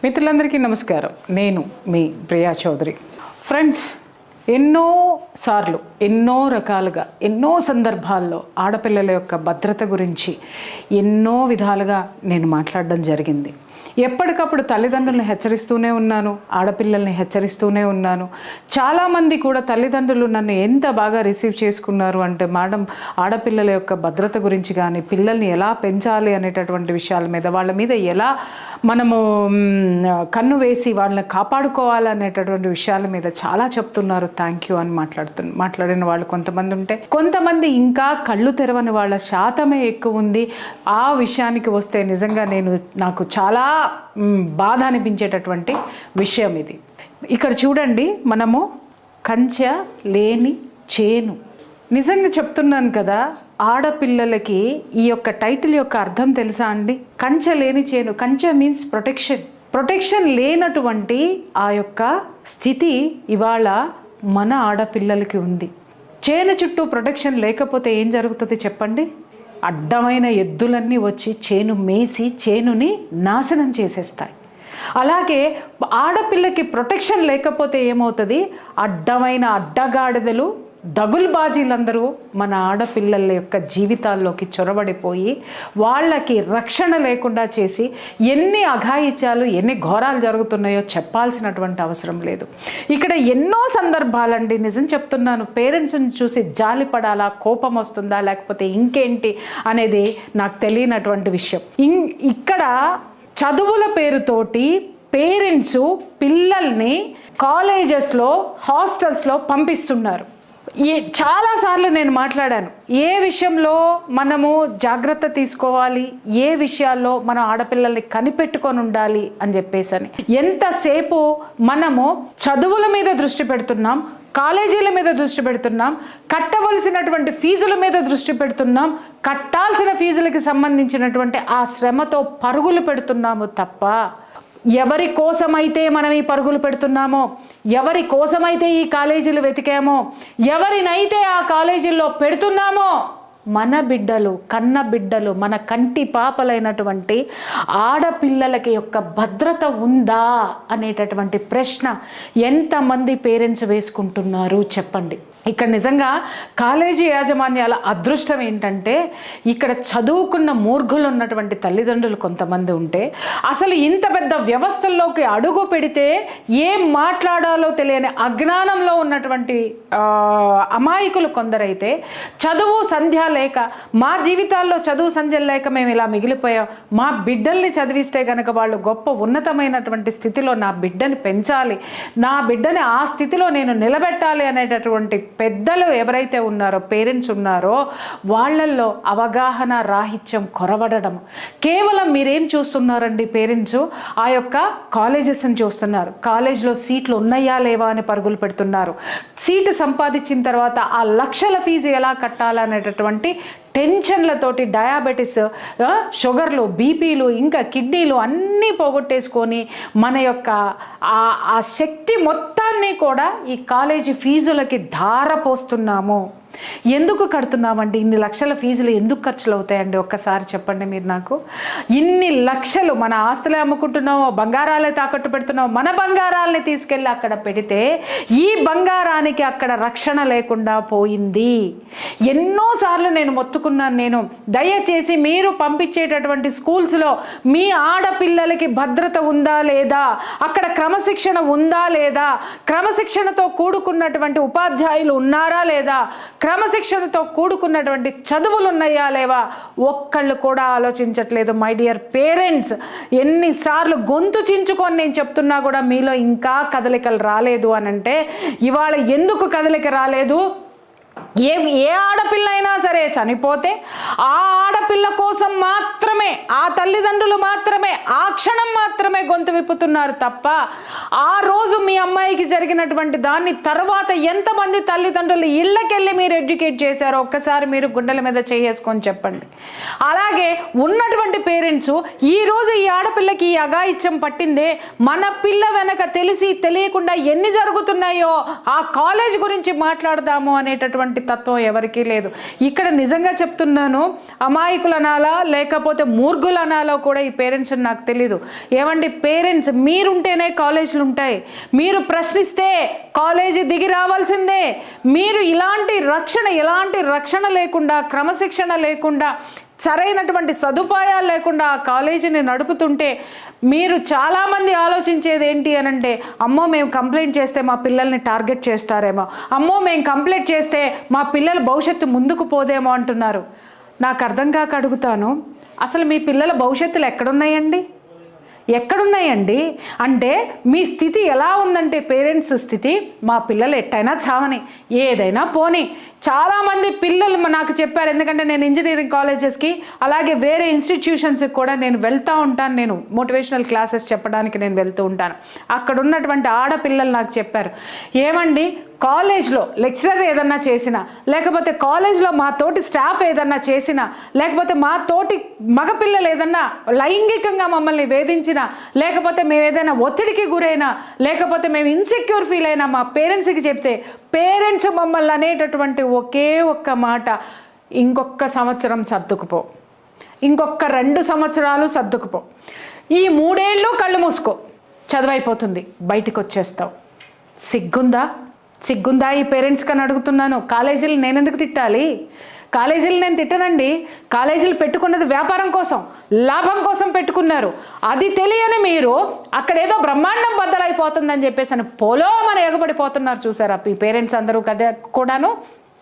మిత్రులందరికీ నమస్కారం. నేను మీ ప్రియా చౌదరి. ఫ్రెండ్స్, ఎన్నోసార్లు ఎన్నో రకాలుగా ఎన్నో సందర్భాల్లో ఆడపిల్లల యొక్క భద్రత గురించి ఎన్నో విధాలుగా నేను మాట్లాడడం జరిగింది. ఎప్పటికప్పుడు తల్లిదండ్రులను హెచ్చరిస్తూనే ఉన్నాను, ఆడపిల్లల్ని హెచ్చరిస్తూనే ఉన్నాను. చాలామంది కూడా తల్లిదండ్రులు నన్ను ఎంత బాగా రిసీవ్ చేసుకున్నారు అంటే, మేడం ఆడపిల్లల యొక్క భద్రత గురించి కానీ, పిల్లల్ని ఎలా పెంచాలి అనేటటువంటి విషయాల మీద, వాళ్ళ మీద ఎలా మనము కన్ను వేసి వాళ్ళని కాపాడుకోవాలనేటటువంటి విషయాల మీద చాలా చెప్తున్నారు. థ్యాంక్ యూ అని మాట్లాడిన వాళ్ళు కొంతమంది ఉంటే, కొంతమంది ఇంకా కళ్ళు తెరవని వాళ్ళ శాతమే ఎక్కువ ఉంది. ఆ విషయానికి వస్తే నిజంగా నాకు చాలా బాధ అనిపించేటటువంటి విషయం ఇది. ఇక్కడ చూడండి, మనము కంచె లేని చేను. నిజంగా చెప్తున్నాను కదా, ఆడపిల్లలకి ఈ యొక్క టైటిల్ యొక్క అర్థం తెలుసా అండి? కంచె లేని చేను. కంచె మీన్స్ ప్రొటెక్షన్ లేనటువంటి ఆ యొక్క స్థితి ఇవాళ మన ఆడపిల్లలకి ఉంది. చేను చుట్టూ ప్రొటెక్షన్ లేకపోతే ఏం జరుగుతుంది చెప్పండి? అడ్డమైన ఎద్దులన్నీ వచ్చి చేను మేసి చేనుని నాశనం చేసేస్తాయి. అలాగే ఆడపిల్లకి ప్రొటెక్షన్ లేకపోతే ఏమవుతుంది? అడ్డమైన అడ్డగాడిదలు, దగుల్బాజీలందరూ మన ఆడపిల్లల యొక్క జీవితాల్లోకి చొరబడిపోయి వాళ్ళకి రక్షణ లేకుండా చేసి ఎన్ని అఘాయిత్యాలు, ఎన్ని ఘోరాలు జరుగుతున్నాయో చెప్పాల్సినటువంటి అవసరం లేదు. ఇక్కడ ఎన్నో సందర్భాలండి, నిజం చెప్తున్నాను, పేరెంట్స్ని చూసి జాలి పడాలా, కోపం వస్తుందా, లేకపోతే ఇంకేంటి అనేది నాకు తెలియనటువంటి విషయం. ఇక్కడ చదువుల పేరుతోటి పేరెంట్స్ పిల్లల్ని కాలేజెస్లో, హాస్టల్స్లో పంపిస్తున్నారు. చాలాసార్లు నేను మాట్లాడాను, ఏ విషయంలో మనము జాగ్రత్త తీసుకోవాలి, ఏ విషయాల్లో మనం ఆడపిల్లల్ని కనిపెట్టుకొని ఉండాలి అని చెప్పేసని. ఎంతసేపు మనము చదువుల మీద దృష్టి పెడుతున్నాం, కాలేజీల మీద దృష్టి పెడుతున్నాం, కట్టవలసినటువంటి ఫీజుల మీద దృష్టి పెడుతున్నాం, కట్టాల్సిన ఫీజులకి సంబంధించినటువంటి ఆ శ్రమతో పరుగులు పెడుతున్నాము తప్ప, ఎవరి కోసమైతే మనం ఈ పరుగులు పెడుతున్నామో, ఎవరి కోసమైతే ఈ కాలేజీలు వెతికామో, ఎవరినైతే ఆ కాలేజీల్లో పెడుతున్నామో, మన బిడ్డలు, కన్న బిడ్డలు, మన కంటి పాపలైనటువంటి ఆడపిల్లలకి యొక్క భద్రత ఉందా అనేటటువంటి ప్రశ్న ఎంతమంది పేరెంట్స్ వేసుకుంటున్నారు చెప్పండి. ఇక్కడ నిజంగా కాలేజీ యాజమాన్యాల అదృష్టం ఏంటంటే, ఇక్కడ చదువుకున్న మూర్ఖులు ఉన్నటువంటి తల్లిదండ్రులు కొంతమంది ఉంటే, అసలు ఇంత పెద్ద వ్యవస్థల్లోకి అడుగు పెడితే ఏం మాట్లాడాలో తెలియని అజ్ఞానంలో ఉన్నటువంటి అమాయకులు కొందరైతే, చదువు సంధ్య లేక, మా జీవితాల్లో చదువు సంధ్య లేక మేము ఇలా మిగిలిపోయాం, మా బిడ్డల్ని చదివిస్తే కనుక వాళ్ళు గొప్ప ఉన్నతమైనటువంటి స్థితిలో నా బిడ్డని పెంచాలి, నా బిడ్డని ఆ స్థితిలో నేను నిలబెట్టాలి అనేటటువంటి పెద్దలు ఎవరైతే ఉన్నారో, పేరెంట్స్ ఉన్నారో, వాళ్ళల్లో అవగాహన రాహిత్యం కొరవడడం. కేవలం మీరేం చూస్తున్నారండి? పేరెంట్స్ ఆ యొక్క కాలేజెస్ని చూస్తున్నారు, కాలేజ్లో సీట్లు ఉన్నాయా లేవా అని పరుగులు పెడుతున్నారు. సీటు సంపాదించిన తర్వాత ఆ లక్షల ఫీజు ఎలా కట్టాలనేటటువంటి టెన్షన్లతోటి డయాబెటీస్, షుగర్లు, బీపీలు, ఇంకా కిడ్నీలు అన్నీ పోగొట్టేసుకొని మన యొక్క ఆ శక్తి మొత్తాన్ని కూడా ఈ కాలేజీ ఫీజులకి ధారపోస్తున్నాము. ఎందుకు కడుతున్నామండి? ఇన్ని లక్షల ఫీజులు ఎందుకు ఖర్చులు అవుతాయండి? ఒక్కసారి చెప్పండి మీరు నాకు. ఇన్ని లక్షలు మన ఆస్తులే అమ్ముకుంటున్నామో, బంగారాలే తాకట్టు పెడుతున్నామో, మన బంగారాలని తీసుకెళ్ళి అక్కడ పెడితే ఈ బంగారానికి అక్కడ రక్షణ లేకుండా పోయింది. ఎన్నోసార్లు నేను మొత్తుకున్నాను, దయచేసి మీరు పంపించేటటువంటి స్కూల్స్లో మీ ఆడపిల్లలకి భద్రత ఉందా లేదా, అక్కడ క్రమశిక్షణ ఉందా లేదా, క్రమశిక్షణతో కూడుకున్నటువంటి ఉపాధ్యాయులు ఉన్నారా లేదా, క్రమశిక్షణతో కూడుకున్నటువంటి చదువులు ఉన్నాయా లేవా, ఒక్కళ్ళు కూడా ఆలోచించట్లేదు. మై డియర్ పేరెంట్స్, ఎన్నిసార్లు గొంతు చించుకొని నేను చెప్తున్నా కూడా మీలో ఇంకా కదలికలు రాలేదు అనంటే, ఇవాళ ఎందుకు కదలిక రాలేదు? ఏ ఆడపిల్ల అయినా సరే చనిపోతే ఆ ఆడపిల్ల కోసం మాత్రమే, ఆ తల్లిదండ్రులు మాత్రమే, ఆ క్షణం మాత్రమే గొంతు విప్పుతున్నారు తప్ప, ఆ రోజు మీ అమ్మాయికి జరిగినటువంటి దాన్ని తర్వాత ఎంతమంది తల్లిదండ్రులు ఇళ్ళకెళ్ళి మీరు ఎడ్యుకేట్ చేశారో ఒక్కసారి మీరు గుండెల మీద చేసుకొని చెప్పండి. అలాగే ఉన్నటువంటి పేరెంట్స్ ఈరోజు ఈ ఆడపిల్లకి ఈ అఘాయిత్యం పట్టిందే, మన పిల్ల వెనక తెలిసి తెలియకుండా ఎన్ని జరుగుతున్నాయో ఆ కాలేజ్ గురించి మాట్లాడదాము అనేటటువంటి అనేటటువంటి తత్వం ఎవరికీ లేదు. ఇక్కడ నిజంగా చెప్తున్నాను, అమాయకులు అనాలా లేకపోతే మూర్ఖులు అనాలో కూడా ఈ పేరెంట్స్ నాకు తెలీదు. ఏమండి పేరెంట్స్, మీరుంటేనే కాలేజీలు ఉంటాయి. మీరు ప్రశ్నిస్తే కాలేజీ దిగి రావాల్సిందే. మీరు ఎలాంటి రక్షణ లేకుండా, క్రమశిక్షణ లేకుండా, సరైనటువంటి సదుపాయాలు లేకుండా ఆ కాలేజీని నడుపుతుంటే మీరు చాలామంది ఆలోచించేది ఏంటి అనంటే, అమ్మో మేము కంప్లైంట్ చేస్తే మా పిల్లల్ని టార్గెట్ చేస్తారేమో, అమ్మో మేము కంప్లైంట్ చేస్తే మా పిల్లల భవిష్యత్తు ముందుకు పోదేమో అంటున్నారు. నాకు అర్థం కాక అడుగుతాను, అసలు మీ పిల్లల భవిష్యత్తులు ఎక్కడున్నాయండి? అంటే మీ స్థితి ఎలా ఉందంటే, పేరెంట్స్ స్థితి, మా పిల్లలు ఎట్టయినా చావని, ఏదైనా పోని. చాలామంది పిల్లలు నాకు చెప్పారు, ఎందుకంటే నేను ఇంజనీరింగ్ కాలేజెస్కి అలాగే వేరే ఇన్స్టిట్యూషన్స్కి కూడా నేను వెళ్తూ ఉంటాను. నేను మోటివేషనల్ క్లాసెస్ చెప్పడానికి నేను వెళ్తూ ఉంటాను. అక్కడ ఉన్నటువంటి ఆడపిల్లలు నాకు చెప్పారు, ఏమండి కాలేజ్లో లెక్చరర్ ఏదన్నా చేసినా, లేకపోతే కాలేజ్లో మా తోటి స్టాఫ్ ఏదన్నా చేసినా, లేకపోతే మా తోటి మగపిల్లలు ఏదన్నా లైంగికంగా మమ్మల్ని వేధించినా, లేకపోతే మేము ఏదైనా ఒత్తిడికి గురైనా, లేకపోతే మేము ఇన్సెక్యూర్ ఫీల్ అయినా మా పేరెంట్స్కి చెప్తే, పేరెంట్స్ మమ్మల్ని అనేటటువంటి ఒకే ఒక్క మాట, ఇంకొక సంవత్సరం సర్దుకుపో, ఇంకొక 2 సంవత్సరాలు సర్దుకుపో, ఈ 3 ఏళ్ళు కళ్ళు మూసుకో, చదువైపోతుంది, బయటికి వచ్చేస్తావు. సిగ్గుందా ఈ పేరెంట్స్కి అని అడుగుతున్నాను. కాలేజీలు నేను ఎందుకు తిట్టాలి? కాలేజీలు నేను తిట్టనండి. కాలేజీలు పెట్టుకున్నది వ్యాపారం కోసం, లాభం కోసం పెట్టుకున్నారు. అది తెలియని మీరు అక్కడ ఏదో బ్రహ్మాండం బద్దలైపోతుందని చెప్పేసి అని మన ఎగబడిపోతున్నారు. చూసారా ఈ పేరెంట్స్ అందరూ కూడాను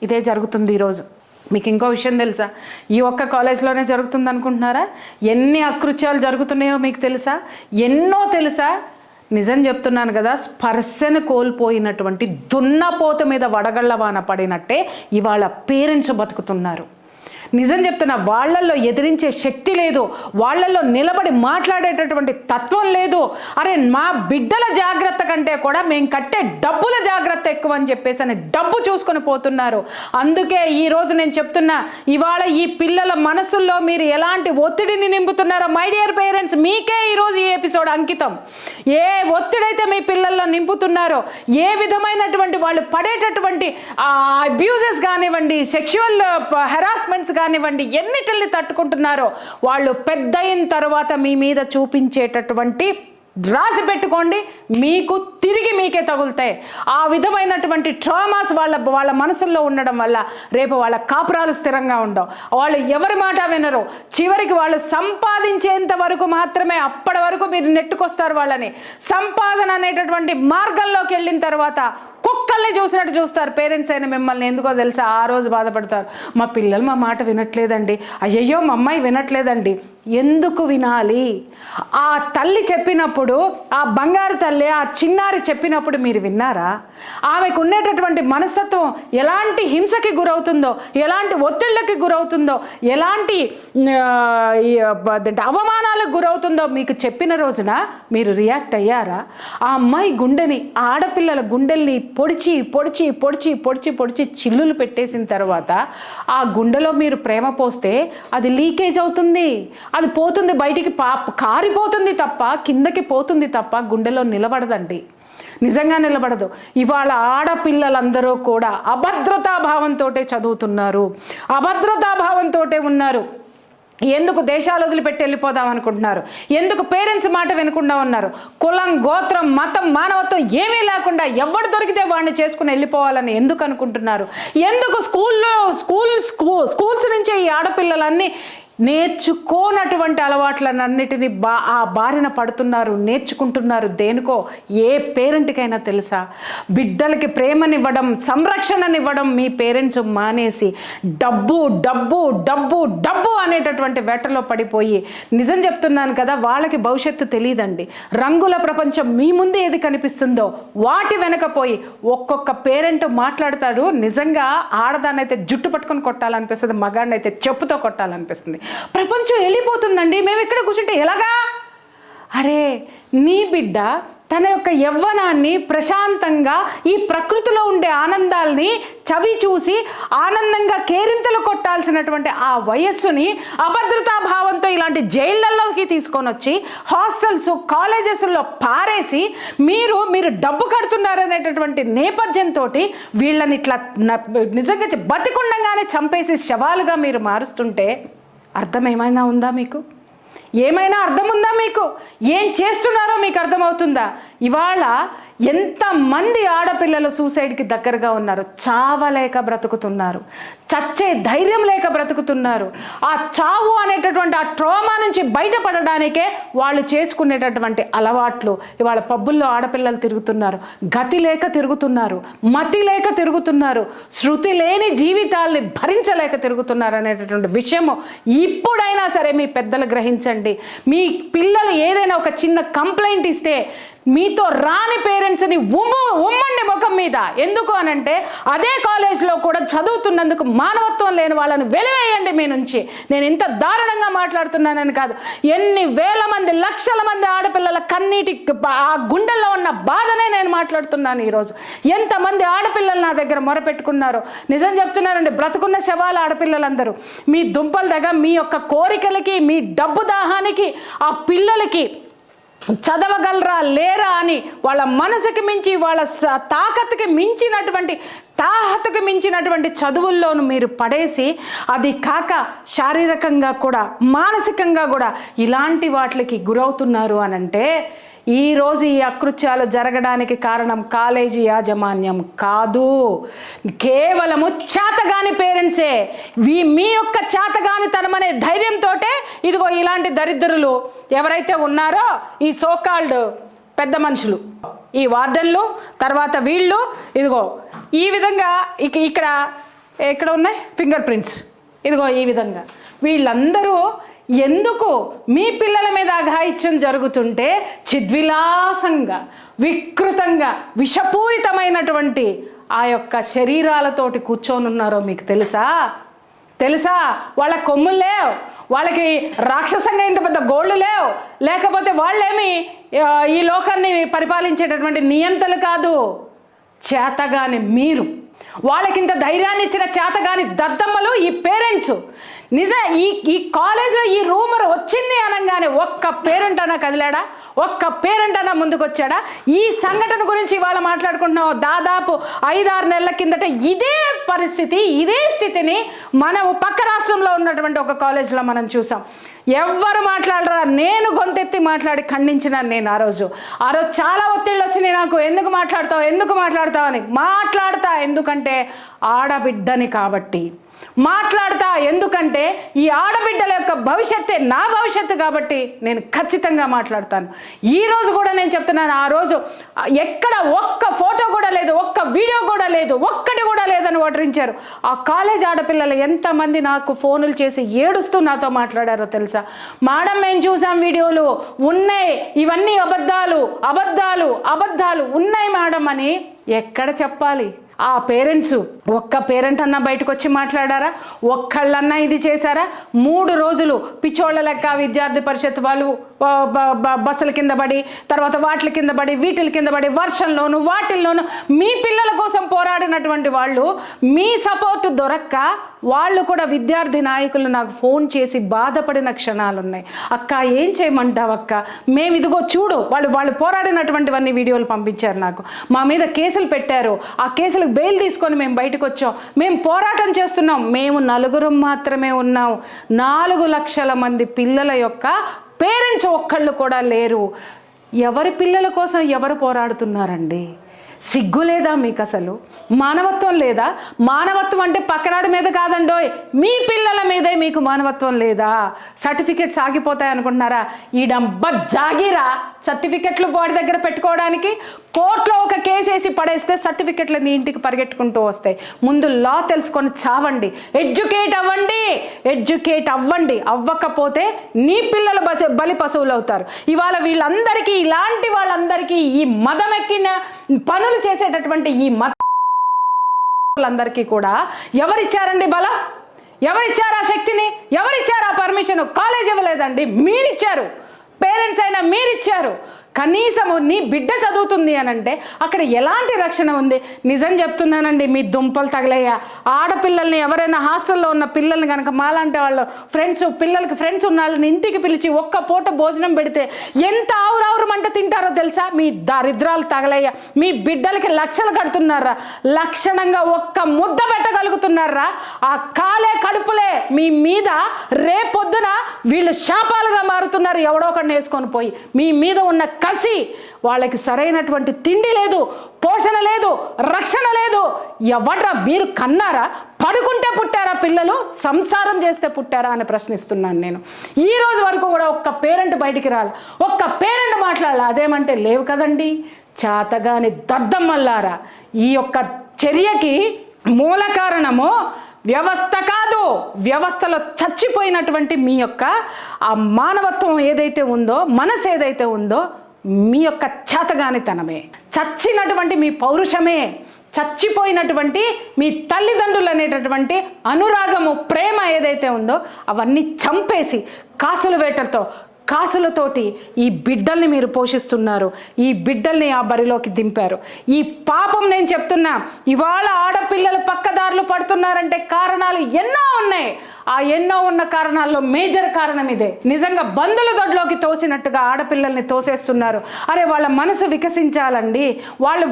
ఇదే జరుగుతుంది ఈరోజు. మీకు ఇంకో విషయం తెలుసా? ఈ ఒక్క కాలేజ్లోనే జరుగుతుంది అనుకుంటున్నారా? ఎన్ని అకృత్యాలు జరుగుతున్నాయో మీకు తెలుసా? ఎన్నో తెలుసా? నిజం చెప్తున్నాను కదా, స్పర్శను కోల్పోయినటువంటి దున్నపోత మీద వడగళ్ళ వాన పడినట్టే ఇవాళ పేరెంట్స్ బతుకుతున్నారు. నిజం చెప్తున్నా, వాళ్ళల్లో ఎదిరించే శక్తి లేదు, వాళ్ళల్లో నిలబడి మాట్లాడేటటువంటి తత్వం లేదు. అరే మా బిడ్డల జాగ్రత్త కంటే కూడా మేము కట్టే డబ్బుల జాగ్రత్త ఎక్కువ అని చెప్పేసి అని డబ్బు చూసుకొని పోతున్నారు. అందుకే ఈరోజు నేను చెప్తున్నా, ఇవాళ ఈ పిల్లల మనసుల్లో మీరు ఎలాంటి ఒత్తిడిని నింపుతున్నారో మై డియర్ పేరెంట్స్, మీకే ఈరోజు ఈ ఎపిసోడ్ అంకితం. ఏ ఒత్తిడైతే మీ పిల్లల్లో నింపుతున్నారో, ఏ విధమైనటువంటి వాళ్ళు పడేటటువంటి అబ్యూజెస్ కానివ్వండి, సెక్షువల్ హెరాస్మెంట్స్ కానివ్వండి, ఎన్నిటిని తట్టుకుంటున్నారో వాళ్ళు పెద్ద అయిన తర్వాత మీ మీద చూపించేటటువంటి, రాసి పెట్టుకోండి, మీకు తిరిగి మీకే తగులుతాయి. ఆ విధమైనటువంటి ట్రామాస్ వాళ్ళ మనసుల్లో ఉండడం వల్ల రేపు వాళ్ళ కాపురాలు స్థిరంగా ఉండవు. వాళ్ళు ఎవరి మాట వినరు. చివరికి వాళ్ళు సంపాదించేంత వరకు మాత్రమే, అప్పటి వరకు మీరు నెట్టుకొస్తారు వాళ్ళని. సంపాదన అనేటటువంటి మార్గంలోకి వెళ్ళిన తర్వాత కుక్కల్ని చూసినట్టు చూస్తారు. పేరెంట్స్ అయిన మిమ్మల్ని ఎందుకో తెలుసా, ఆ రోజు బాధపడతారు, మా పిల్లలు మా మాట వినట్లేదండి, అయ్యయ్యో మా అమ్మాయి వినట్లేదండి. ఎందుకు వినాలి? ఆ తల్లి చెప్పినప్పుడు, ఆ బంగారు తల్లి, ఆ చిన్నారి చెప్పినప్పుడు మీరు విన్నారా? ఆమెకు ఉండేటటువంటి మనస్తత్వం ఎలాంటి హింసకి గురవుతుందో, ఎలాంటి ఒత్తిళ్ళకి గురవుతుందో, ఎలాంటి అవమానాలకు గురవుతుందో మీకు చెప్పిన రోజున మీరు రియాక్ట్ అయ్యారా? ఆ అమ్మాయి గుండెని, ఆడపిల్లల గుండెల్ని పొడిచి పొడిచి పొడిచి పొడిచి పొడిచి చిల్లులు పెట్టేసిన తర్వాత ఆ గుండెలో మీరు ప్రేమ పోస్తే అది లీకేజ్ అవుతుంది, అది పోతుంది బయటికి, కారిపోతుంది తప్ప, కిందకి పోతుంది తప్ప గుండెలో నిలబడదండి. నిజంగా నిలబడదు. ఇవాళ ఆడపిల్లలందరూ కూడా అభద్రతాభావంతో చదువుతున్నారు, అభద్రతాభావంతో ఉన్నారు. ఎందుకు దేశాలు వదిలిపెట్టి వెళ్ళిపోదాం అనుకుంటున్నారు? ఎందుకు పేరెంట్స్ మాట వినకుండా ఉన్నారు? కులం, గోత్రం, మతం, మానవత్వం ఏమీ లేకుండా ఎవడు దొరికితే వాడిని చేసుకుని వెళ్ళిపోవాలని ఎందుకు అనుకుంటున్నారు? ఎందుకు స్కూల్స్ నుంచే ఈ ఆడపిల్లలన్నీ నేర్చుకోనటువంటి అలవాట్లన్నిటినీ ఆ బారిన పడుతున్నారు, నేర్చుకుంటున్నారు. దేనికో ఏ పేరెంట్కైనా తెలుసా? బిడ్డలకి ప్రేమనివ్వడం, సంరక్షణనివ్వడం మీ పేరెంట్స్ మానేసి డబ్బు డబ్బు డబ్బు డబ్బు అనేటటువంటి వేటలో పడిపోయి, నిజం చెప్తున్నాను కదా, వాళ్ళకి భవిష్యత్తు తెలియదండి. రంగుల ప్రపంచం మీ ముందు ఏది కనిపిస్తుందో వాటి వెనకపోయి ఒక్కొక్క పేరెంట్ మాట్లాడతాడు. నిజంగా ఆడదాన్నైతే జుట్టు పట్టుకొని కొట్టాలనిపిస్తుంది, మగాడినైతే చెప్పుతో కొట్టాలనిపిస్తుంది. ప్రపంచం వెళ్ళిపోతుందండి, మేము ఇక్కడ కూర్చుంటే ఎలాగా? అరే నీ బిడ్డ తన యొక్క యవ్వనాన్ని ప్రశాంతంగా ఈ ప్రకృతిలో ఉండే ఆనందాల్ని చవి చూసి ఆనందంగా కేరింతలు కొట్టాల్సినటువంటి ఆ వయస్సుని అభద్రతా భావంతో ఇలాంటి జైళ్ళల్లోకి తీసుకొని వచ్చి హాస్టల్స్ కాలేజెస్లో పారేసి మీరు డబ్బు కడుతున్నారనేటటువంటి నేపథ్యంతో వీళ్ళని ఇట్లా నిజంగా బతికుండగానే చంపేసి శవాలుగా మీరు మారుస్తుంటే అర్థం ఏమైనా ఉందా మీకు? ఏమైనా అర్థం ఉందా మీకు? ఏం చేస్తున్నారో మీకు అర్థమవుతుందా? ఇవాళ ఎంతమంది ఆడపిల్లలు సూసైడ్కి దగ్గరగా ఉన్నారు, చావలేక బ్రతుకుతున్నారు, చచ్చే ధైర్యం లేక బ్రతుకుతున్నారు. ఆ చావు అనేటటువంటి ఆ ట్రామా నుంచి బయటపడడానికే వాళ్ళు చేసుకునేటటువంటి అలవాట్లు. ఇవాళ పబ్బుల్లో ఆడపిల్లలు తిరుగుతున్నారు, గతి లేక తిరుగుతున్నారు, మతి లేక తిరుగుతున్నారు, శృతి లేని జీవితాల్ని భరించలేక తిరుగుతున్నారు అనేటటువంటి విషయము ఇప్పుడైనా సరే మీ పెద్దలు గ్రహించండి. మీ పిల్లలు ఏదైనా ఒక చిన్న కంప్లైంట్ ఇస్తే మీతో రాని పేరెంట్స్ని ఉమ్మండి ముఖం మీద. ఎందుకు అనంటే అదే కాలేజ్లో కూడా చదువుతున్నందుకు మానవత్వం లేని వాళ్ళని వెలివేయండి మీ నుంచి. నేను ఇంత దారుణంగా మాట్లాడుతున్నానని కాదు, ఎన్ని వేల మంది లక్షల మంది ఆడపిల్లల కన్నీటి ఆ గుండెల్లో ఉన్న బాధనే నేను మాట్లాడుతున్నాను ఈరోజు. ఎంతమంది ఆడపిల్లలు నా దగ్గర మొరపెట్టుకున్నారో నిజం చెప్తున్నారండి. బ్రతుకున్న శవాల ఆడపిల్లలందరూ మీ దుంపల దగ్గర మీ యొక్క కోరికలకి మీ డబ్బు దాహానికి ఆ పిల్లలకి చదవగలరా లేరా అని వాళ్ళ మనసుకి మించి వాళ్ళ తాకత్తుకి మించినటువంటి తాహతకు మించినటువంటి చదువుల్లోనూ మీరు పడేసి అది కాక శారీరకంగా కూడా మానసికంగా కూడా ఇలాంటి వాటికి గురవుతున్నారు అనంటే ఈరోజు ఈ అకృత్యాలు జరగడానికి కారణం కాలేజీ యాజమాన్యం కాదు, కేవలము చేతగాని పేరెంట్సే. మీ యొక్క చేతగానితనమనే ధైర్యంతో ఇదిగో ఇలాంటి దరిద్రులు ఎవరైతే ఉన్నారో ఈ సోకాల్డ్ పెద్ద మనుషులు, ఈ వార్డన్లు, తర్వాత వీళ్ళు ఇదిగో ఈ విధంగా ఇక్కడ ఉన్నాయి ఫింగర్ ప్రింట్స్, ఇదిగో ఈ విధంగా వీళ్ళందరూ ఎందుకు మీ పిల్లల మీద అఘాయిత్యం జరుగుతుంటే చిద్విలాసంగా వికృతంగా విషపూరితమైనటువంటి ఆ యొక్క శరీరాలతోటి కూర్చొని ఉన్నారో మీకు తెలుసా? వాళ్ళ కొమ్ములు లేవు, వాళ్ళకి రాక్షసంగా ఇంత పెద్ద గోళ్ళు లేవు, లేకపోతే వాళ్ళేమి ఈ లోకాన్ని పరిపాలించేటటువంటి నియంతలు కాదు. చేతగాని మీరు, వాళ్ళకింత ధైర్యాన్ని ఇచ్చిన చేతగాని దద్దమ్మలు ఈ పేరెంట్స్. ఈ కాలేజ్లో ఈ రూమర్ వచ్చింది అనగానే ఒక్క పేరెంట్ అన్నా కదిలాడా? ఒక్క పేరెంట్ అన్నా ముందుకు వచ్చాడా? ఈ సంఘటన గురించి ఇవాళ మాట్లాడుకుంటున్నాం. దాదాపు 5-6 నెలల కిందట ఇదే పరిస్థితి, ఇదే స్థితిని మనం పక్క రాష్ట్రంలో ఉన్నటువంటి ఒక కాలేజ్లో మనం చూసాం. ఎవ్వరు మాట్లాడరా, నేను గొంతెత్తి మాట్లాడి ఖండించినాను. నేను ఆ రోజు చాలా ఒత్తిళ్ళు వచ్చినాయి నాకు. ఎందుకు మాట్లాడతావు అని మాట్లాడతా. ఎందుకంటే ఆడబిడ్డని కాబట్టి మాట్లాడతా. ఎందుకంటే ఈ ఆడబిడ్డల యొక్క భవిష్యత్తే నా భవిష్యత్తు కాబట్టి నేను ఖచ్చితంగా మాట్లాడతాను. ఈరోజు కూడా నేను చెప్తున్నాను, ఆ రోజు ఎక్కడ ఒక్క ఫోటో కూడా లేదు, ఒక్క వీడియో కూడా లేదు, ఒక్కటి కూడా లేదని ఓటరించారు. ఆ కాలేజ్ ఆడపిల్లలు ఎంతమంది నాకు ఫోనులు చేసి ఏడుస్తూ నాతో మాట్లాడారో తెలుసా? మేడం మేము చూసాం, వీడియోలు ఉన్నాయి, ఇవన్నీ అబద్ధాలు ఉన్నాయి మేడం అని ఎక్కడ చెప్పాలి? ఆ పేరెంట్స్ ఒక్క పేరెంట్ అన్నా బయటకు వచ్చి మాట్లాడారా? ఒక్కళ్ళన్నా ఇది చేశారా? 3 రోజులు పిచ్చోళ్ళ లెక్క విద్యార్థి పరిషత్ వాళ్ళు బస్సుల కింద పడి, తర్వాత వాటిల కింద పడి, వీటిల కింద పడి, వర్షంలోను వాటిల్లోనూ మీ పిల్లల కోసం పోరాడినటువంటి వాళ్ళు మీ సపోర్ట్ దొరక్క వాళ్ళు కూడా విద్యార్థి నాయకులు నాకు ఫోన్ చేసి బాధపడిన క్షణాలు ఉన్నాయి. అక్క ఏం చేయమంటావు అక్క, మేము ఇదిగో చూడు వాళ్ళు పోరాడినటువంటివన్నీ వీడియోలు పంపించారు నాకు. మా మీద కేసులు పెట్టారు, ఆ కేసులకు బెయిల్ తీసుకొని మేము బయటకు వచ్చాం, మేము పోరాటం చేస్తున్నాం. మేము 4 మాత్రమే ఉన్నాం. 4 లక్షల మంది పిల్లల యొక్క పేరెంట్స్ ఒక్కళ్ళు కూడా లేరు. ఎవరి పిల్లల కోసం ఎవరు పోరాడుతున్నారండి? సిగ్గు లేదా మీకు? అసలు మానవత్వం లేదా? మానవత్వం అంటే పక్కనాడి మీద కాదండోయ్, మీ పిల్లల మీదే మీకు మానవత్వం లేదా? సర్టిఫికెట్స్ ఆగిపోతాయి అనుకుంటున్నారా? ఈ డబ్బ జాగిరా సర్టిఫికెట్లు వాడి దగ్గర పెట్టుకోవడానికి. కోర్టులో ఒక కేసు వేసి పడేస్తే సర్టిఫికెట్లు నీ ఇంటికి పరిగెట్టుకుంటూ వస్తాయి. ముందు లా తెలుసుకొని చావండి, ఎడ్యుకేట్ అవ్వండి. అవ్వకపోతే నీ పిల్లలు బలి పశువులు అవుతారు. ఇవాళ వీళ్ళందరికీ, ఇలాంటి వాళ్ళందరికీ, ఈ మదం ఎక్కిన పనులు చేసేటటువంటి ఈ మతాలందరికీ కూడా ఎవరిచ్చారండి బలం? ఎవరిచ్చారు ఆ శక్తిని? ఎవరిచ్చారు ఆ పర్మిషన్? కాలేజ్ ఇవ్వలేదండి, మీరిచ్చారు. పేరెంట్స్ అయినా మీరిచ్చారు. కనీసము నీ బిడ్డ చదువుతుంది అని అంటే అక్కడ ఎలాంటి రక్షణ ఉంది? నిజం చెప్తున్నానండి, మీ దుంపలు తగలయ్యా. ఆడపిల్లల్ని ఎవరైనా హాస్టల్లో ఉన్న పిల్లల్ని కనుక మాలాంటి వాళ్ళు పిల్లలకి ఫ్రెండ్స్ ఉన్న వాళ్ళని ఇంటికి పిలిచి ఒక్క పూట భోజనం పెడితే ఎంత ఆవురావురమంట తింటారో తెలుసా? మీ దరిద్రాలు తగలయ్యా. మీ బిడ్డలకి లక్షలు కడుతున్నారా? లక్షణంగా ఒక్క ముద్ద పెట్టగలుగుతున్నారా? ఆ కాలే కడుపులే మీ మీద రేపొద్దున వీళ్ళు శాపాలుగా మారుతున్నారు. ఎవడో ఒకడిని వేసుకొని పోయి మీ మీద ఉన్న కసి, వాళ్ళకి సరైనటువంటి తిండి లేదు, పోషణ లేదు, రక్షణ లేదు. ఎవడ్రా మీరు కన్నారా? పడుకుంటే పుట్టారా పిల్లలు? సంసారం చేస్తే పుట్టారా అని ప్రశ్నిస్తున్నాను నేను. ఈ రోజు వరకు కూడా ఒక్క పేరెంట్ బయటికి రాలి, ఒక్క పేరెంట్ మాట్లాడాలి. అదేమంటే లేవు కదండి. చాతగాని దద్దమ్మల్లారా, ఈ యొక్క చర్యకి మూల కారణము వ్యవస్థ కాదు, వ్యవస్థలో చచ్చిపోయినటువంటి మీ యొక్క ఆ మానవత్వం ఏదైతే ఉందో, మనసు ఏదైతే ఉందో, మీ యొక్క చేతగానితనమే, చచ్చినటువంటి మీ పౌరుషమే, చచ్చిపోయినటువంటి మీ తల్లిదండ్రులు అనేటటువంటి అనురాగము, ప్రేమ ఏదైతే ఉందో అవన్నీ చంపేసి కాసుల వేటలతో, కాసులతోటి ఈ బిడ్డల్ని మీరు పోషిస్తున్నారు. ఈ బిడ్డల్ని ఆ బరిలోకి దింపారు. ఈ పాపం నేను చెప్తున్నా. ఇవాళ ఆడపిల్లలు పక్కదారులు పడుతున్నారంటే కారణాలు ఎన్నో ఉన్నాయి. ఆ ఎన్నో ఉన్న కారణాల్లో మేజర్ కారణం ఇదే. నిజంగా బంధుల దొడ్లోకి తోసినట్టుగా ఆడపిల్లల్ని తోసేస్తున్నారు. అరే వాళ్ళ మనసు వికసించాలండి. వాళ్ళు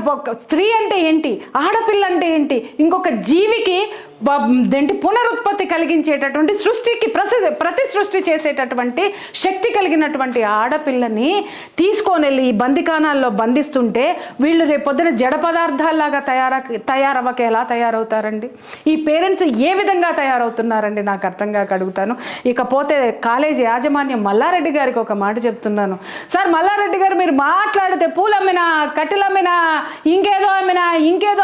స్త్రీ అంటే ఏంటి, ఆడపిల్ల అంటే ఏంటి, ఇంకొక జీవికి పునరుత్పత్తి కలిగించేటటువంటి, సృష్టికి ప్రతి సృష్టి చేసేటటువంటి శక్తి కలిగినటువంటి ఆడపిల్లని తీసుకొని వెళ్ళి ఈ బందికానాల్లో బంధిస్తుంటే వీళ్ళు రేపొద్దున జడ పదార్థాల్లాగా తయారవ్వక ఎలా తయారవుతారండి? ఈ పేరెంట్స్ ఏ విధంగా తయారవుతున్నారండి? నాకు అర్థం కాక అడుగుతాను. ఇకపోతే కాలేజీ యాజమాన్యం మల్లారెడ్డి గారికి ఒక మాట చెప్తున్నాను. సార్ మల్లారెడ్డి గారు, మీరు మాట్లాడితే పూలు అమ్మినా, కట్టెలు అమ్మినా, ఇంకేదో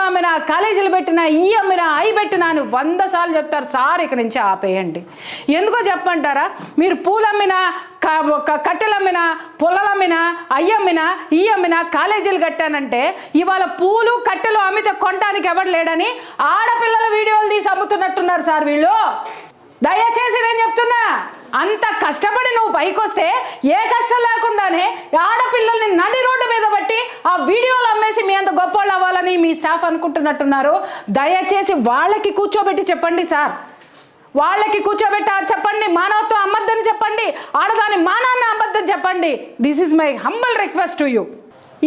అమ్మినా, కాలేజీలు పెట్టినా, ఈ అమ్మినా, అయి పెట్టినా అని 100 సార్లు చెప్తారు. సార్ ఇక నుంచి ఆపేయండి. ఎందుకో చెప్పంటారా? మీరు పూలు అమ్మినా, కట్టెలు అమ్మినా, పొలాలు అమ్మినా, అయ్యమ్మినా, ఈ అమ్మినా, కాలేజీలు కట్టానంటే ఇవాళ పూలు కట్టెలు అమ్మితే కొనడానికి ఎవరు లేడని ఆడపిల్లల వీడియోలు తీసి అమ్ముతున్నట్టున్నారు సార్ వీళ్ళు. దయచేసి నేను చెప్తున్నా, అంత కష్టపడి నువ్వు పైకొస్తే ఏ కష్టం లేకుండానే ఆడపిల్లల్ని నడి రోడ్డు మీద బట్టి ఆ వీడియోలు అమ్మేసి మీ అంత గొప్పవాళ్ళు అవ్వాలని మీ స్టాఫ్ అనుకుంటున్నట్టున్నారు. దయచేసి వాళ్ళకి కూర్చోబెట్టి చెప్పండి సార్, వాళ్ళకి కూర్చోబెట్టి చెప్పండి, మానవత్వం అమ్మద్దని చెప్పండి, ఆడదాని మానాన్ని అమ్మద్దని చెప్పండి. This is my humble request to you.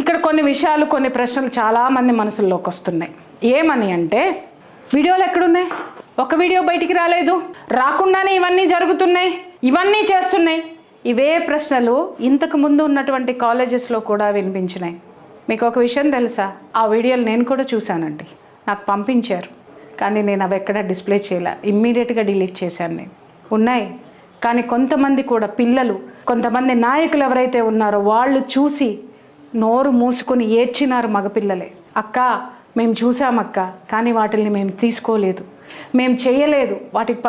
ఇక్కడ కొన్ని విషయాలు, కొన్ని ప్రశ్నలు చాలామంది మనసుల్లోకి వస్తున్నాయి. ఏమని అంటే, వీడియోలు ఎక్కడున్నాయి? ఒక వీడియో బయటికి రాలేదు, రాకుండానే ఇవన్నీ జరుగుతున్నాయి, ఇవన్నీ చేస్తున్నాయి. ఇవే ప్రశ్నలు ఇంతకు ముందు ఉన్నటువంటి కాలేజెస్లో కూడా వినిపించినాయి. మీకు ఒక విషయం తెలుసా? ఆ వీడియోలు నేను కూడా చూశానండి, నాకు పంపించారు. కానీ నేను అవి ఎక్కడ డిస్ప్లే చేయలే, ఇమ్మీడియట్గా డిలీట్ చేశాను. నేను ఉన్నాయి, కానీ కొంతమంది కూడా పిల్లలు, కొంతమంది నాయకులు ఎవరైతే ఉన్నారో వాళ్ళు చూసి నోరు మూసుకొని ఏడ్చినారు. మగపిల్లలే, అక్క మేము చూసామక్క, కానీ వాటిని మేము తీసుకోలేదు, మేము చేయలేదు, వాటికి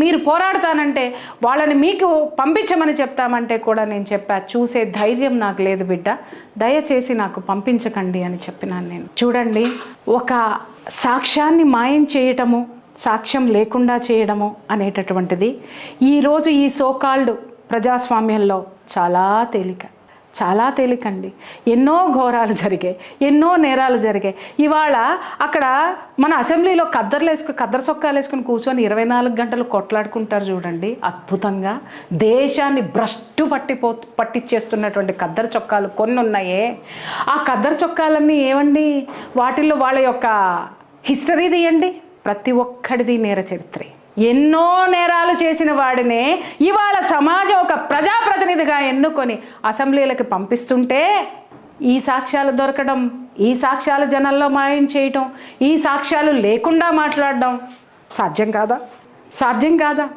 మీరు పోరాడతానంటే వాళ్ళని మీకు పంపించమని చెప్తామంటే కూడా నేను చెప్పా, చూసే ధైర్యం నాకు లేదు బిడ్డ, దయచేసి నాకు పంపించకండి అని చెప్పినాను నేను. చూడండి, ఒక సాక్ష్యాన్ని మాయం చేయటము, సాక్ష్యం లేకుండా చేయడము అనేటటువంటిది ఈరోజు ఈ సోకాల్డ్ ప్రజాస్వామ్యంలో చాలా తేలికండి. ఎన్నో ఘోరాలు జరిగాయి, ఎన్నో నేరాలు జరిగాయి. ఇవాళ అక్కడ మన అసెంబ్లీలో కద్దరు సొక్కాలు వేసుకుని కూర్చొని 24 గంటలు కొట్లాడుకుంటారు చూడండి. అద్భుతంగా దేశాన్ని భ్రష్టు పట్టించేస్తున్నటువంటి కద్దరు చొక్కాలు కొన్ని ఉన్నాయే. ఆ కద్దరు చొక్కాలన్నీ ఏమండి, వాటిల్లో వాళ్ళ యొక్క హిస్టరీ తీయండి, ప్రతి ఒక్కడిది నేర చరిత్రే. ఎన్నో నేరాలు చేసిన వాడినే ఇవాళ సమాజం ఒక ప్రజాప్రతినిధిగా ఎన్నుకొని అసెంబ్లీలకు పంపిస్తుంటే ఈ సాక్ష్యాలు దొరకడం, ఈ సాక్ష్యాలు జనాల్లో మాయం చేయటం, ఈ సాక్ష్యాలు లేకుండా మాట్లాడడం సాధ్యం కాదా?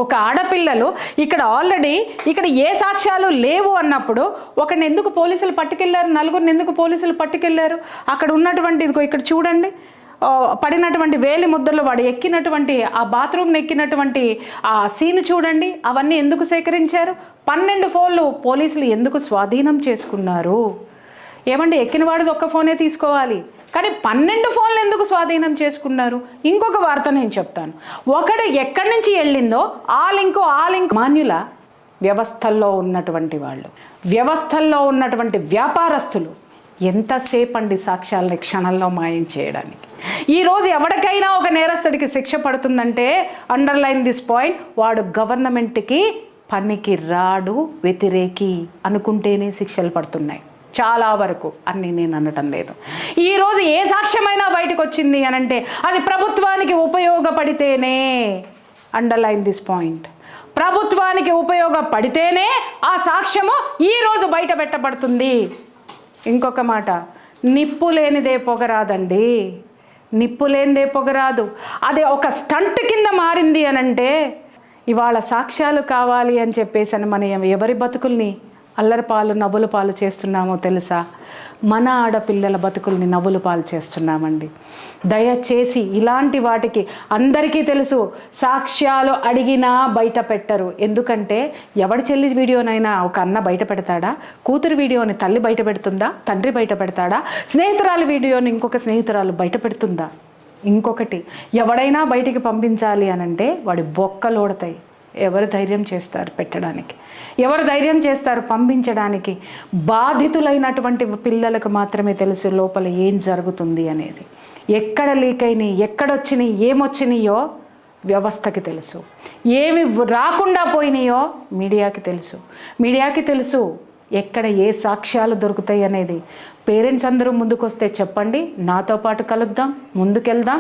ఒక ఆడపిల్లలు ఇక్కడ ఆల్రెడీ ఇక్కడ ఏ సాక్ష్యాలు లేవు అన్నప్పుడు ఒకరిని ఎందుకు పోలీసులు పట్టుకెళ్లారు, నలుగురిని ఎందుకు పోలీసులు పట్టుకెళ్లారు? అక్కడ ఉన్నటువంటి ఇక్కడ చూడండి, పడినటువంటి వేలి ముద్దలు, వాడు ఎక్కినటువంటి ఆ బాత్రూమ్ని ఎక్కినటువంటి ఆ సీన్ చూడండి. అవన్నీ ఎందుకు సేకరించారు? 12 ఫోన్లు పోలీసులు ఎందుకు స్వాధీనం చేసుకున్నారు? ఏమండి, ఎక్కిన వాడిది ఒక్క ఫోనే తీసుకోవాలి, కానీ 12 ఫోన్లు ఎందుకు స్వాధీనం చేసుకున్నారు? ఇంకొక వార్త నేను చెప్తాను. ఒకడు ఎక్కడి నుంచి వెళ్ళిందో ఆ లింక్ మాన్యుల వ్యవస్థల్లో ఉన్నటువంటి వాళ్ళు, వ్యవస్థల్లో ఉన్నటువంటి వ్యాపారస్తులు ఎంతసేపు అండి సాక్ష్యాలని క్షణంలో మాయం చేయడానికి. ఈరోజు ఎవరికైనా ఒక నేరస్తుడికి శిక్ష పడుతుందంటే అండర్లైన్ దిస్ పాయింట్, వాడు గవర్నమెంట్కి పనికి రాడు, వ్యతిరేకి అనుకుంటేనే శిక్షలు పడుతున్నాయి చాలా వరకు. అన్నీ నేను అనటం లేదు. ఈరోజు ఏ సాక్ష్యమైనా బయటకు వచ్చింది అని అంటే అది ప్రభుత్వానికి ఉపయోగపడితేనే, అండర్లైన్ దిస్ పాయింట్, ప్రభుత్వానికి ఉపయోగపడితేనే ఆ సాక్ష్యము ఈరోజు బయట పెట్టబడుతుంది. ఇంకొక మాట, నిప్పు లేనిదే పొగరాదండి, నిప్పు లేనిదే పొగరాదు. అది ఒక స్టంట్ కింద మారింది అని అంటే ఇవాళ సాక్ష్యాలు కావాలి అని చెప్పేసి అని మనం ఎవరి బతుకుల్ని అల్లరిపాలు నవ్వుల పాలు చేస్తున్నామో తెలుసా? మన ఆడపిల్లల బతుకుల్ని నవ్వుల పాలు చేస్తున్నామండి. దయచేసి ఇలాంటి వాటికి అందరికీ తెలుసు, సాక్ష్యాలు అడిగినా బయట పెట్టరు. ఎందుకంటే ఎవడి చెల్లి వీడియోనైనా ఒక అన్న బయట పెడతాడా? కూతురు వీడియోని తల్లి బయట పెడుతుందా? తండ్రి బయట పెడతాడా? స్నేహితురాలు వీడియోని ఇంకొక స్నేహితురాలు బయట పెడుతుందా? ఇంకొకటి, ఎవడైనా బయటికి పంపించాలి అని అంటే వాడి బొక్కలోడతాయి. ఎవరు ధైర్యం చేస్తారు పెట్టడానికి? ఎవరు ధైర్యం చేస్తారు పంపించడానికి? బాధితులైనటువంటి పిల్లలకు మాత్రమే తెలుసు లోపల ఏం జరుగుతుంది అనేది. ఎక్కడ లీక్ అయినాయి, ఎక్కడొచ్చినాయి, ఏమొచ్చినాయో వ్యవస్థకి తెలుసు. ఏమి రాకుండా పోయినాయో మీడియాకి తెలుసు. మీడియాకి తెలుసు ఎక్కడ ఏ సాక్ష్యాలు దొరుకుతాయి అనేది. పేరెంట్స్ అందరూ ముందుకొస్తే చెప్పండి, నాతో పాటు కలుద్దాం, ముందుకెళ్దాం.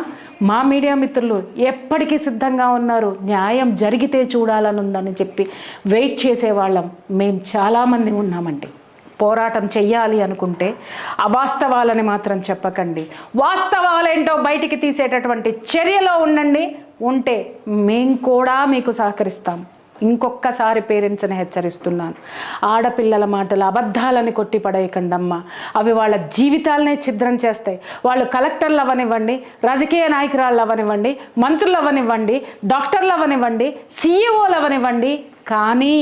మా మీడియా మిత్రులు ఎప్పటికీ సిద్ధంగా ఉన్నారు. న్యాయం జరిగితే చూడాలని ఉందని చెప్పి వెయిట్ చేసేవాళ్ళం మేము చాలామంది ఉన్నామండి. పోరాటం చెయ్యాలి అనుకుంటే అవాస్తవాలని మాత్రం చెప్పకండి. వాస్తవాలేంటో బయటికి తీసేటటువంటి చర్యలో ఉండండి. ఉంటే మేము కూడా మీకు సహకరిస్తాం. ఇంకొక్కసారి పేరెంట్స్ని హెచ్చరిస్తున్నాను, ఆడపిల్లల మాటలు అబద్ధాలని కొట్టి పడేయకండమ్మా. అవి వాళ్ళ జీవితాలనే ఛిద్రం చేస్తాయి. వాళ్ళు కలెక్టర్లు అవ్వనివ్వండి, రాజకీయ నాయకురాళ్ళు అవ్వనివ్వండి, మంత్రులు అవ్వనివ్వండి, డాక్టర్లు అవ్వనివ్వండి, సీఈఓలు అవ్వనివ్వండి. కానీ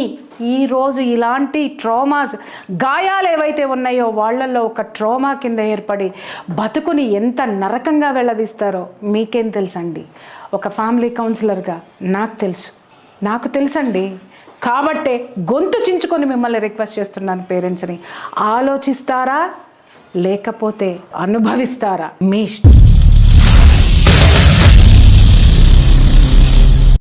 ఈరోజు ఇలాంటి ట్రామాస్, గాయాలు ఏవైతే ఉన్నాయో వాళ్ళల్లో ఒక ట్రామా కింద ఏర్పడి బతుకుని ఎంత నరకంగా వెళ్ళదీస్తారో మీకేం తెలుసండి? ఒక ఫ్యామిలీ కౌన్సిలర్గా నాకు తెలుసండి. కాబట్టే గొంతు చించుకొని మిమ్మల్ని రిక్వెస్ట్ చేస్తున్నాను, పేరెంట్స్ని ఆలోచిస్తారా లేకపోతే అనుభవిస్తారా మీ ఇష్టం.